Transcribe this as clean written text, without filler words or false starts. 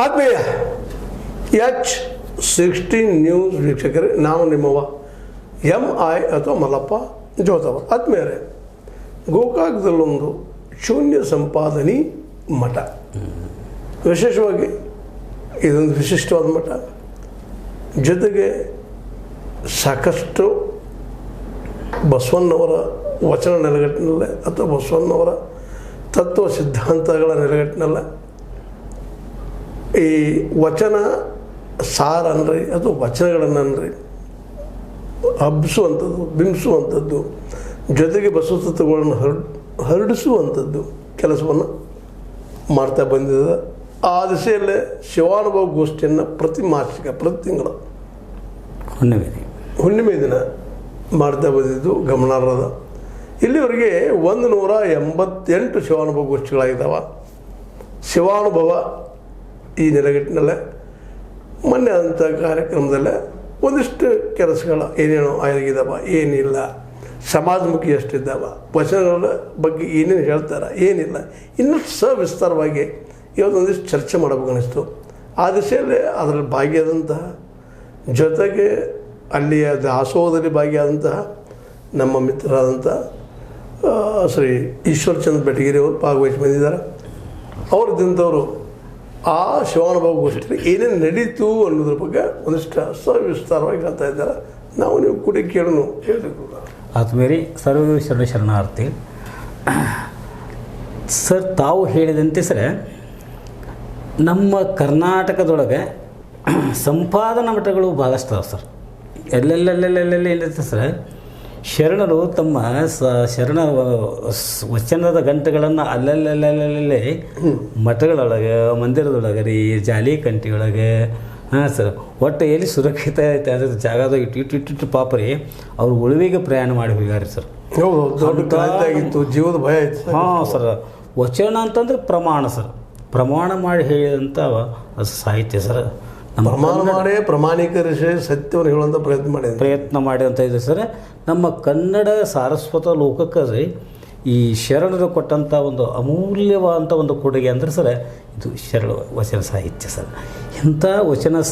ಆತ್ಮೀಯ H16 news ವೀಕ್ಷಕರೇ, ನಾನು ನಿಮ್ಮವ MI ಅಥವಾ ಮಲ್ಲಪ್ಪ ಜೋತವ. ಆತ್ಮೀಯರೇ, ಗೋಕಾಕದಲ್ಲೊಂದು ಶೂನ್ಯ ಸಂಪಾದನೆ ಮಠ, ವಿಶೇಷವಾಗಿ ಇದೊಂದು ವಿಶಿಷ್ಟವಾದ ಮಠ. ಜೊತೆಗೆ ಸಾಕಷ್ಟು ಬಸವಣ್ಣವರ ವಚನ ನೆಲೆಗಟ್ಟಿನಲ್ಲೇ ಅಥವಾ ಬಸವಣ್ಣವರ ತತ್ವ ಸಿದ್ಧಾಂತಗಳ ನೆಲೆಗಟ್ಟಿನಲ್ಲೇ ಈ ವಚನ ಸಾರ ಅನ್ರಿ ಅಥವಾ ವಚನಗಳನ್ನು ಅನ್ರಿ ಹಬ್ಬಿಸುವಂಥದ್ದು, ಬಿಂಬಿಸುವಂಥದ್ದು, ಜೊತೆಗೆ ಬಸವ ತತ್ವಗಳನ್ನು ಹರಡಿಸುವಂಥದ್ದು ಕೆಲಸವನ್ನು ಮಾಡ್ತಾ ಬಂದಿದೆ. ಆ ದಿಸೆಯಲ್ಲೇ ಶಿವಾನುಭವ ಗೋಷ್ಠಿಯನ್ನು ಪ್ರತಿ ಮಾಸಿಕ, ಪ್ರತಿ ತಿಂಗಳು ಹುಣ್ಣಿಮೆ ದಿನ ಮಾಡ್ತಾ ಬಂದಿದ್ದು ಗಮನಾರ್ಹದ. ಇಲ್ಲಿವರೆಗೆ 188 ಶಿವಾನುಭವ ಗೋಷ್ಠಿಗಳಾಗಿದ್ದಾವೆ. ಶಿವಾನುಭವ ಈ ನೆಲೆಗಟ್ಟಿನಲ್ಲೇ ಮೊನ್ನೆ ಆದಂಥ ಕಾರ್ಯಕ್ರಮದಲ್ಲೇ ಒಂದಿಷ್ಟು ಕೆಲಸಗಳು ಏನೇನೋ ಆಗಿದ್ದಾವ, ಏನಿಲ್ಲ, ಸಮಾಜಮುಖಿ ಎಷ್ಟಿದ್ದಾವೆ, ವಚನಗಳ ಬಗ್ಗೆ ಏನೇನು ಹೇಳ್ತಾರೆ, ಏನಿಲ್ಲ, ಇನ್ನಷ್ಟು ಸವಿಸ್ತಾರವಾಗಿ ಇವತ್ತೊಂದಿಷ್ಟು ಚರ್ಚೆ ಮಾಡಬೇಕನ್ನಿಸ್ತು. ಆ ದಿಸೆಯಲ್ಲೇ ಅದರಲ್ಲಿ ಭಾಗಿಯಾದಂತಹ, ಜೊತೆಗೆ ಅಲ್ಲಿಯ ದಾಸೋಹದಲ್ಲಿ ಭಾಗಿಯಾದಂತಹ ನಮ್ಮ ಮಿತ್ರರಾದಂಥ ಶ್ರೀ ಈಶ್ವರಚಂದ್ರ ಬೆಟಗಿರಿ ಅವರು ಭಾಗವಹಿಸಿ ಬಂದಿದ್ದಾರೆ. ಅವ್ರದ್ದಿಂದವರು ಆ ಶಿವಾನುಭವ ಗೋಷ್ಠಿ ಏನೇನು ನಡೀತು ಅನ್ನೋದ್ರ ಬಗ್ಗೆ ಒಂದಿಷ್ಟು ಸವಿಸ್ತಾರವಾಗಿ ಹೇಳ್ತಾ ಇದ್ದಾರೆ. ನಾವು ನೀವು ಕೂಡಿ ಕೇಳೋಣ ಹೇಳಬೇಕು. ಆತ್ಮೇರಿ ಸರ್ವ ಶರಣಾರ್ಥಿ ಸರ್, ತಾವು ಹೇಳಿದಂತೆ ಸರ್, ನಮ್ಮ ಕರ್ನಾಟಕದೊಳಗೆ ಸಂಪಾದನಾ ಮಠಗಳು ಭಾಳಷ್ಟು ಅದಾವೆ ಸರ್. ಎಲ್ಲೆಲ್ಲೆಲ್ಲೆಲ್ಲೆಲ್ಲೆಲ್ಲ ಏನಿರುತ್ತೆ ಸರ್, ಶರಣರು ತಮ್ಮ ಶರಣ ವಚನದ ಗಂಟೆಗಳನ್ನು ಅಲ್ಲಲ್ಲಲ್ಲೇ ಮಠಗಳೊಳಗೆ, ಮಂದಿರದೊಳಗೆ ರೀ, ಜಾಲಿ ಕಂಟಿಯೊಳಗೆ, ಹಾಂ ಸರ್, ಒಟ್ಟು ಎಲ್ಲಿ ಸುರಕ್ಷಿತ ಐತೆ ಅದ್ರ ಜಾಗದಾಗ ಇಟ್ಟು ಪಾಪ ರೀ ಅವ್ರು ಉಳಿವಿಗೆ ಪ್ರಯಾಣ ಮಾಡಿ ಹೋಗ್ಯಾರ ಸರ್. ಹೌದು, ಜೀವದ ಭಯ ಐತೆ. ಹಾಂ ಸರ್, ವಚನ ಅಂತಂದ್ರೆ ಪ್ರಮಾಣ ಸರ್, ಪ್ರಮಾಣ ಮಾಡಿ ಹೇಳಿದಂಥ ಸಾಹಿತ್ಯ ಸರ್. ಪ್ರಮಾಣ ಮಾಡಿ ಪ್ರಮಾಣೀಕರಿಸಿ ಸತ್ಯವನ್ನು ಹೇಳುವಂಥ ಪ್ರಯತ್ನ ಮಾಡಿದಂಥ ಇದೆ ಸರ್. ನಮ್ಮ ಕನ್ನಡ ಸಾರಸ್ವತ ಲೋಕಕ್ಕೆ ರೀ ಈ ಶರಣರು ಕೊಟ್ಟಂಥ ಒಂದು ಅಮೂಲ್ಯವಾದಂಥ ಒಂದು ಕೊಡುಗೆ ಅಂದರೆ ಸರ್ ಇದು ಶರಣ ವಚನ ಸಾಹಿತ್ಯ ಸರ್. ಇಂಥ ವಚನ